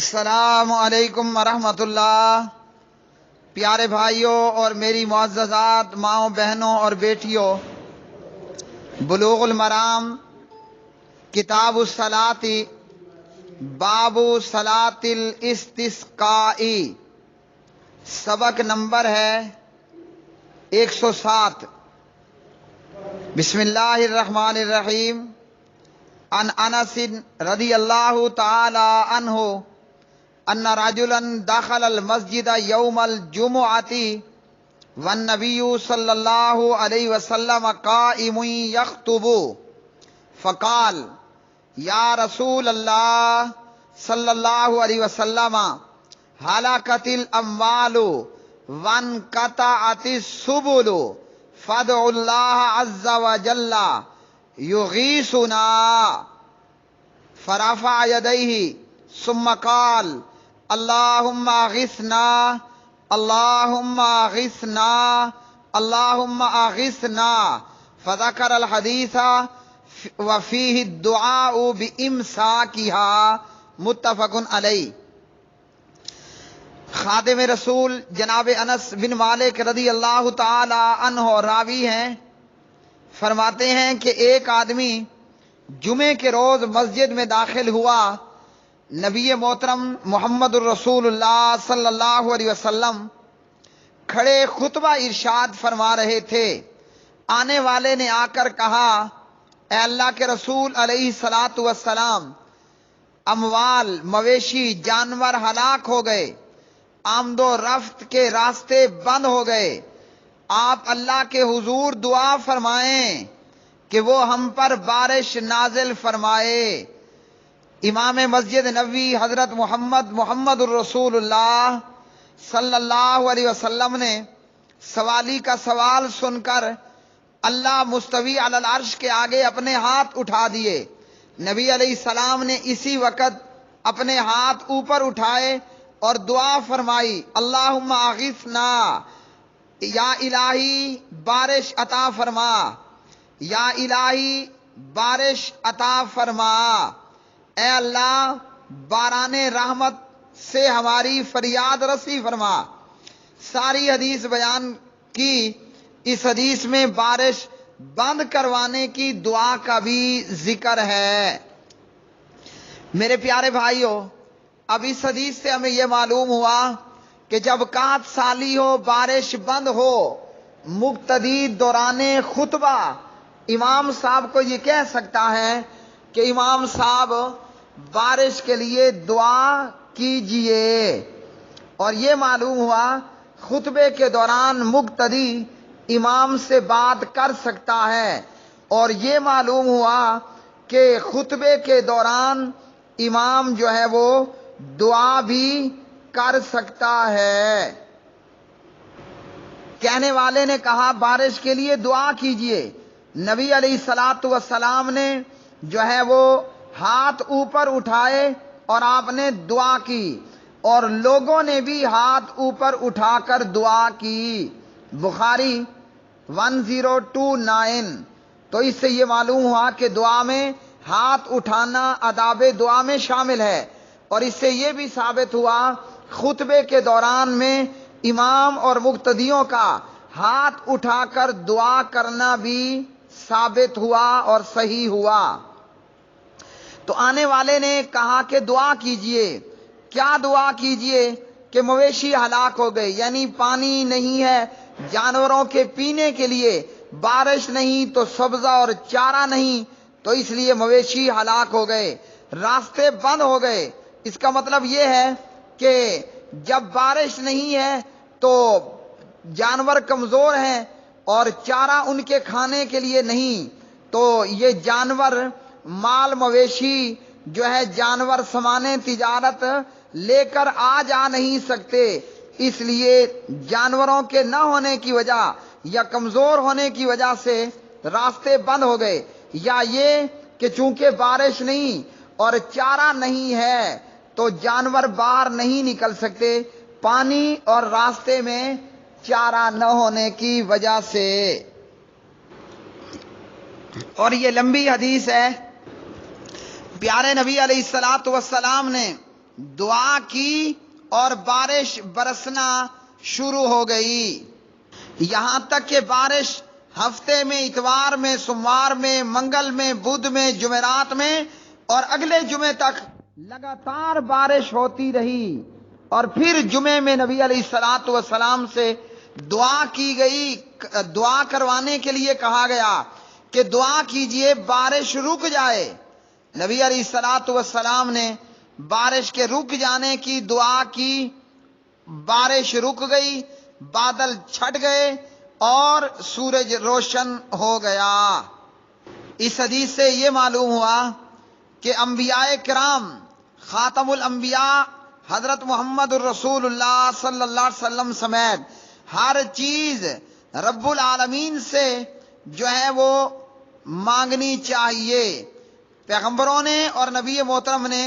السلام علیکم ورحمۃ اللہ۔ پیارے بھائیوں اور میری معززات ماؤں بہنوں اور بیٹیوں، بلوغ المرام کتاب الصلاۃ باب صلاۃ الاستسقاء، سبق نمبر ہے 107۔ بسم اللہ الرحمن الرحیم۔ عن انس رضی اللہ تعالی عنہ ان رجلا دخل المسجد یوم الجمعۃ والنبی صلی اللہ علیہ وسلم قائم یخطب فقال یا رسول اللہ صلی اللہ علیہ وسلم ہلکت الاموال وانقطعت السبل فادعوا اللہ عز وجل یغیثنا، فرفع یدیہ ثم قال اللہم اغثنا اللہم اغثنا اللہم اغثنا، فذکر الحدیث وفیہ الدعاء بامساکہا، متفق علیہ۔ خادم رسول جناب انس بن مالک رضی اللہ تعالی عنہ راوی ہیں، فرماتے ہیں کہ ایک آدمی جمعے کے روز مسجد میں داخل ہوا۔ نبی محترم محمد الرسول اللہ صلی اللہ علیہ وسلم کھڑے خطبہ ارشاد فرما رہے تھے۔ آنے والے نے آ کر کہا، اے اللہ کے رسول علیہ الصلاۃ والسلام، اموال مویشی جانور ہلاک ہو گئے، آمد و رفت کے راستے بند ہو گئے، آپ اللہ کے حضور دعا فرمائیں کہ وہ ہم پر بارش نازل فرمائے۔ امام مسجد نبوی حضرت محمد الرسول اللہ صلی اللہ علیہ وسلم نے سوالی کا سوال سن کر اللہ مستوی علی العرش کے آگے اپنے ہاتھ اٹھا دیے۔ نبی علیہ السلام نے اسی وقت اپنے ہاتھ اوپر اٹھائے اور دعا فرمائی، اللہم اغثنا، یا الہی بارش عطا فرما، یا الہی بارش عطا فرما، اے اللہ باران رحمت سے ہماری فریاد رسی فرما۔ ساری حدیث بیان کی، اس حدیث میں بارش بند کروانے کی دعا کا بھی ذکر ہے۔ میرے پیارے بھائیوں، اب اس حدیث سے ہمیں یہ معلوم ہوا کہ جب قحط سالی ہو، بارش بند ہو، مقتدی دوران خطبہ امام صاحب کو یہ کہہ سکتا ہے کہ امام صاحب بارش کے لیے دعا کیجئے۔ اور یہ معلوم ہوا خطبے کے دوران مقتدی امام سے بات کر سکتا ہے، اور یہ معلوم ہوا کہ خطبے کے دوران امام جو ہے وہ دعا بھی کر سکتا ہے۔ کہنے والے نے کہا بارش کے لیے دعا کیجئے، نبی علیہ الصلاۃ والسلام نے جو ہے وہ ہاتھ اوپر اٹھائے اور آپ نے دعا کی، اور لوگوں نے بھی ہاتھ اوپر اٹھا کر دعا کی۔ بخاری 1029۔ تو اس سے یہ معلوم ہوا کہ دعا میں ہاتھ اٹھانا آداب دعا میں شامل ہے، اور اس سے یہ بھی ثابت ہوا خطبے کے دوران میں امام اور مقتدیوں کا ہاتھ اٹھا کر دعا کرنا بھی ثابت ہوا اور صحیح ہوا۔ تو آنے والے نے کہا کہ دعا کیجئے۔ کیا دعا کیجئے؟ کہ مویشی ہلاک ہو گئے، یعنی پانی نہیں ہے جانوروں کے پینے کے لیے، بارش نہیں تو سبزہ اور چارہ نہیں، تو اس لیے مویشی ہلاک ہو گئے، راستے بند ہو گئے۔ اس کا مطلب یہ ہے کہ جب بارش نہیں ہے تو جانور کمزور ہیں اور چارہ ان کے کھانے کے لیے نہیں، تو یہ جانور مال مویشی جو ہے جانور سامانے تجارت لے کر آ جا نہیں سکتے، اس لیے جانوروں کے نہ ہونے کی وجہ یا کمزور ہونے کی وجہ سے راستے بند ہو گئے، یا یہ کہ چونکہ بارش نہیں اور چارہ نہیں ہے تو جانور باہر نہیں نکل سکتے، پانی اور راستے میں چارہ نہ ہونے کی وجہ سے۔ اور یہ لمبی حدیث ہے۔ پیارے نبی علیہ الصلاۃ والسلام نے دعا کی اور بارش برسنا شروع ہو گئی، یہاں تک کہ بارش ہفتے میں اتوار میں سوموار میں منگل میں بدھ میں جمعرات میں اور اگلے جمعے تک لگاتار بارش ہوتی رہی۔ اور پھر جمعے میں نبی علیہ الصلوۃ والسلام سے دعا کی گئی، دعا کروانے کے لیے کہا گیا کہ دعا کیجئے بارش رک جائے۔ نبی علیہ الصلوۃ والسلام نے بارش کے رک جانے کی دعا کی، بارش رک گئی، بادل چھٹ گئے اور سورج روشن ہو گیا۔ اس حدیث سے یہ معلوم ہوا کہ انبیاء کرام خاتم الانبیاء حضرت محمد الرسول اللہ صلی اللہ علیہ وسلم سمیت ہر چیز رب العالمین سے جو ہے وہ مانگنی چاہیے۔ پیغمبروں نے اور نبی محترم نے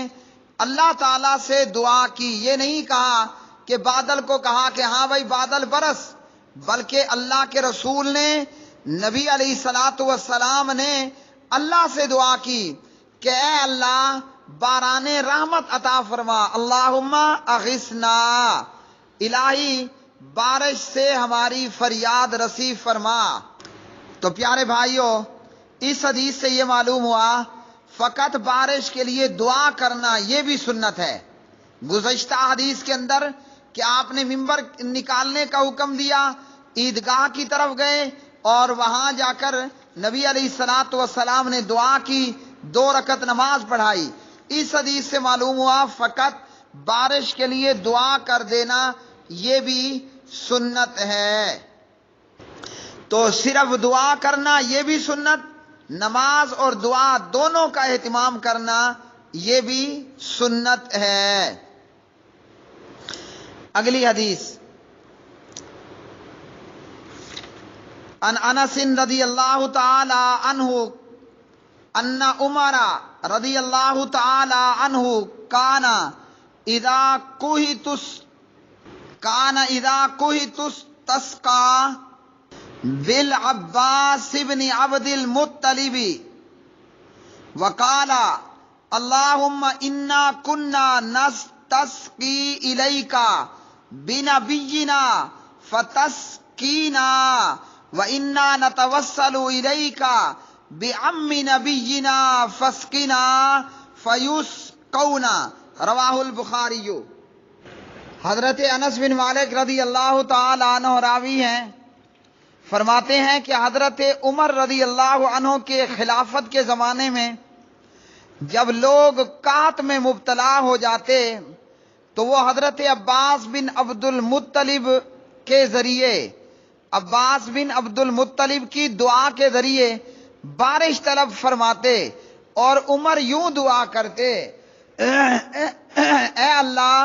اللہ تعالیٰ سے دعا کی، یہ نہیں کہا کہ بادل کو کہا کہ ہاں بھائی بادل برس، بلکہ اللہ کے رسول نے، نبی علیہ الصلوۃ والسلام نے اللہ سے دعا کی کہ اے اللہ باران رحمت عطا فرما، اللہم اغثنا، الہی بارش سے ہماری فریاد رسی فرما۔ تو پیارے بھائیوں، اس حدیث سے یہ معلوم ہوا فقط بارش کے لیے دعا کرنا یہ بھی سنت ہے۔ گزشتہ حدیث کے اندر کہ آپ نے ممبر نکالنے کا حکم دیا، عیدگاہ کی طرف گئے اور وہاں جا کر نبی علیہ الصلوۃ والسلام نے دعا کی، 2 رکعت نماز پڑھائی۔ اس حدیث سے معلوم ہوا فقط بارش کے لیے دعا کر دینا یہ بھی سنت ہے۔ تو صرف دعا کرنا یہ بھی سنت، نماز اور دعا دونوں کا اہتمام کرنا یہ بھی سنت ہے۔ اگلی حدیث، ان انس رضی اللہ تعالی عنہ ان عمر رضی اللہ تعالی عنہ کان اذا کہتس تسقى بالعباس بن عبد المطلب وقال اللهم انا كنا نستسقي اليك بنبينا فتسقينا وانا نتوسل اليك بعم نبينا فاسقنا فيسقون، رواہ البخاری۔ حضرت انس بن مالک رضی اللہ تعالی عنہ راوی ہیں، فرماتے ہیں کہ حضرت عمر رضی اللہ عنہ کے خلافت کے زمانے میں جب لوگ قحط میں مبتلا ہو جاتے تو وہ حضرت عباس بن عبد المطلب کے ذریعے، عباس بن عبد المطلب کی دعا کے ذریعے بارش طلب فرماتے اور عمر یوں دعا کرتے، اے اللہ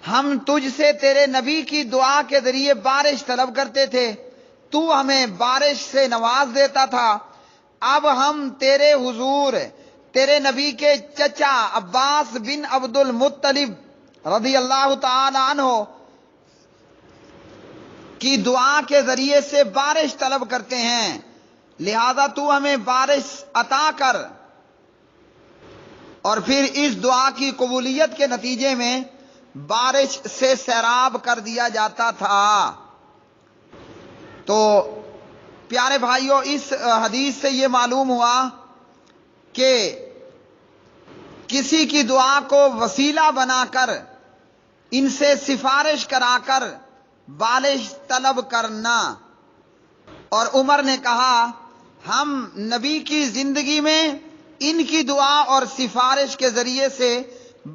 ہم تجھ سے تیرے نبی کی دعا کے ذریعے بارش طلب کرتے تھے، تو ہمیں بارش سے نواز دیتا تھا، اب ہم تیرے حضور تیرے نبی کے چچا عباس بن عبد المطلب رضی اللہ تعالی عنہ کی دعا کے ذریعے سے بارش طلب کرتے ہیں، لہذا تو ہمیں بارش عطا کر۔ اور پھر اس دعا کی قبولیت کے نتیجے میں بارش سے سیراب کر دیا جاتا تھا۔ تو پیارے بھائیوں، اس حدیث سے یہ معلوم ہوا کہ کسی کی دعا کو وسیلہ بنا کر، ان سے سفارش کرا کر بارش طلب کرنا۔ اور عمر نے کہا ہم نبی کی زندگی میں ان کی دعا اور سفارش کے ذریعے سے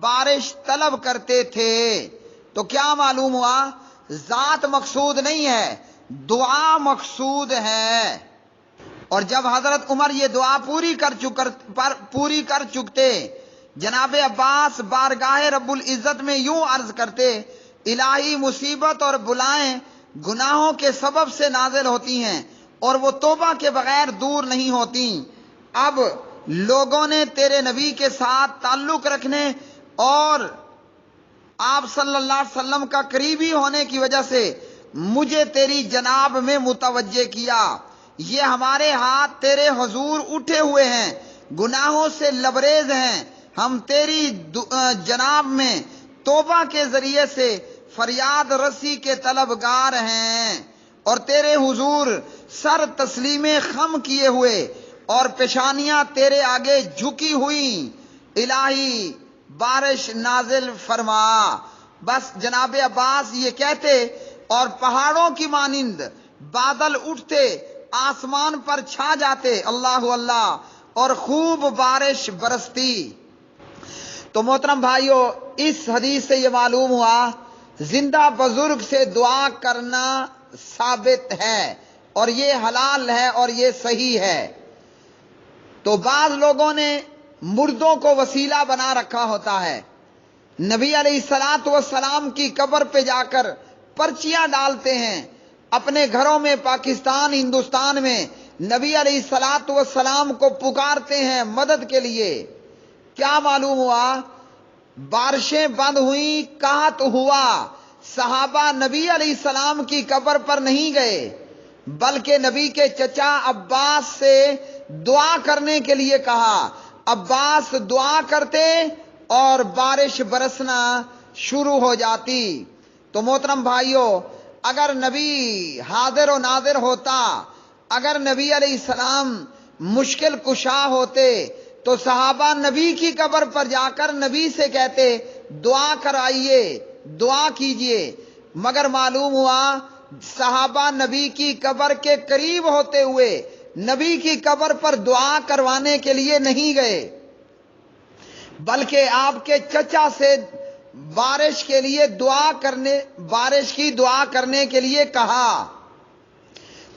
بارش طلب کرتے تھے۔ تو کیا معلوم ہوا؟ ذات مقصود نہیں ہے، دعا مقصود ہے۔ اور جب حضرت عمر یہ دعا پوری کر چکتے، جناب عباس بارگاہ رب العزت میں یوں عرض کرتے، الہی مصیبت اور بلائیں گناہوں کے سبب سے نازل ہوتی ہیں اور وہ توبہ کے بغیر دور نہیں ہوتی۔ اب لوگوں نے تیرے نبی کے ساتھ تعلق رکھنے اور آپ صلی اللہ علیہ وسلم کا قریبی ہونے کی وجہ سے مجھے تیری جناب میں متوجہ کیا، یہ ہمارے ہاتھ تیرے حضور اٹھے ہوئے ہیں، گناہوں سے لبریز ہیں، ہم تیری جناب میں توبہ کے ذریعے سے فریاد رسی کے طلبگار ہیں، اور تیرے حضور سر تسلیم خم کیے ہوئے اور پیشانیاں تیرے آگے جھکی ہوئی، الہی بارش نازل فرما۔ بس جناب عباس یہ کہتے اور پہاڑوں کی مانند بادل اٹھتے، آسمان پر چھا جاتے، اللہ اللہ، اور خوب بارش برستی۔ تو محترم بھائیو، اس حدیث سے یہ معلوم ہوا زندہ بزرگ سے دعا کرنا ثابت ہے، اور یہ حلال ہے اور یہ صحیح ہے۔ تو بعض لوگوں نے مردوں کو وسیلہ بنا رکھا ہوتا ہے، نبی علیہ الصلوۃ والسلام کی قبر پہ جا کر پرچیاں ڈالتے ہیں، اپنے گھروں میں پاکستان ہندوستان میں نبی علیہ الصلوۃ والسلام کو پکارتے ہیں مدد کے لیے۔ کیا معلوم ہوا؟ بارشیں بند ہوئیں، قحط ہوا، صحابہ نبی علیہ السلام کی قبر پر نہیں گئے، بلکہ نبی کے چچا عباس سے دعا کرنے کے لیے کہا۔ عباس دعا کرتے اور بارش برسنا شروع ہو جاتی۔ تو محترم بھائیو، اگر نبی حاضر و ناظر ہوتا، اگر نبی علیہ السلام مشکل کشا ہوتے، تو صحابہ نبی کی قبر پر جا کر نبی سے کہتے دعا کرائیے، دعا کیجئے، مگر معلوم ہوا صحابہ نبی کی قبر کے قریب ہوتے ہوئے نبی کی قبر پر دعا کروانے کے لیے نہیں گئے، بلکہ آپ کے چچا سے بارش کی دعا کرنے کے لیے کہا۔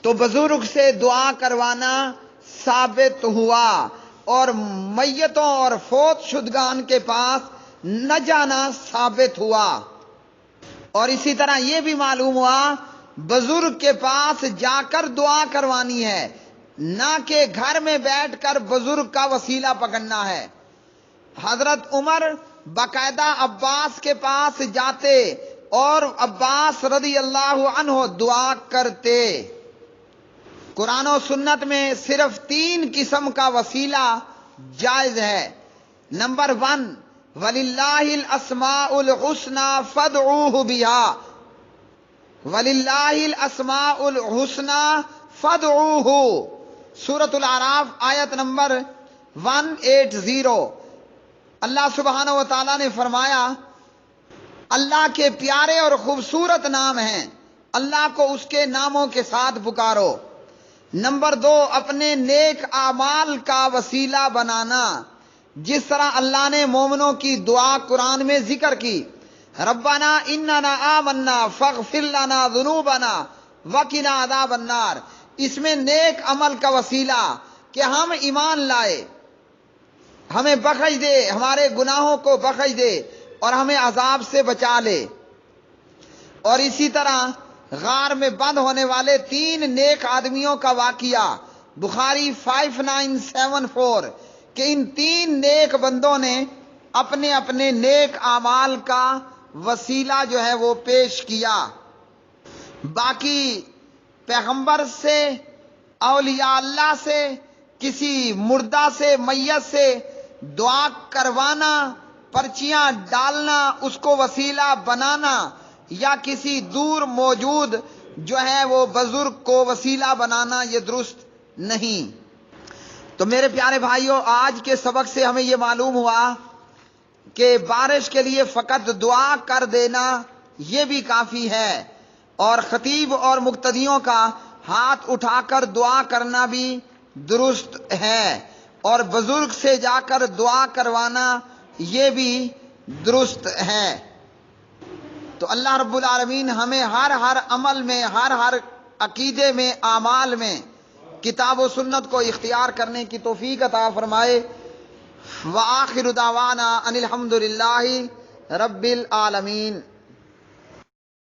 تو بزرگ سے دعا کروانا ثابت ہوا، اور میتوں اور فوت شدگان کے پاس نہ جانا ثابت ہوا۔ اور اسی طرح یہ بھی معلوم ہوا بزرگ کے پاس جا کر دعا کروانی ہے، نہ کہ گھر میں بیٹھ کر بزرگ کا وسیلہ پکڑنا ہے۔ حضرت عمر باقاعدہ عباس کے پاس جاتے اور عباس رضی اللہ عنہ دعا کرتے۔ قرآن و سنت میں صرف 3 قسم کا وسیلہ جائز ہے۔ نمبر 1، وَلِلَّهِ الْأَسْمَاءُ الْحُسْنَى فَادْعُوهُ بِهَا، وَلِلَّهِ الْأَسْمَاءُ الْحُسْنَى فَادْعُوهُ، سورۃ الاعراف آیت نمبر 180۔ اللہ سبحانہ و تعالیٰ نے فرمایا اللہ کے پیارے اور خوبصورت نام ہیں، اللہ کو اس کے ناموں کے ساتھ پکارو۔ نمبر 2، اپنے نیک اعمال کا وسیلہ بنانا، جس طرح اللہ نے مومنوں کی دعا قرآن میں ذکر کی، ربنا اننا آمنا فاغفر لنا ذنوبنا وقنا عذاب النار۔ اس میں نیک عمل کا وسیلہ کہ ہم ایمان لائے، ہمیں بخش دے، ہمارے گناہوں کو بخش دے اور ہمیں عذاب سے بچا لے۔ اور اسی طرح غار میں بند ہونے والے 3 نیک آدمیوں کا واقعہ بخاری 5974، کہ ان 3 نیک بندوں نے اپنے اپنے نیک اعمال کا وسیلہ جو ہے وہ پیش کیا۔ باقی پیغمبر سے، اولیاء اللہ سے، کسی مردہ سے، میت سے دعا کروانا، پرچیاں ڈالنا، اس کو وسیلہ بنانا، یا کسی دور موجود جو ہے وہ بزرگ کو وسیلہ بنانا، یہ درست نہیں۔ تو میرے پیارے بھائیوں، آج کے سبق سے ہمیں یہ معلوم ہوا کہ بارش کے لیے فقط دعا کر دینا یہ بھی کافی ہے، اور خطیب اور مقتدیوں کا ہاتھ اٹھا کر دعا کرنا بھی درست ہے، اور بزرگ سے جا کر دعا کروانا یہ بھی درست ہے۔ تو اللہ رب العالمین ہمیں ہر عمل میں، ہر عقیدے میں، اعمال میں کتاب و سنت کو اختیار کرنے کی توفیق عطا فرمائے۔ وآخر دعوانا ان الحمد للہ رب العالمین۔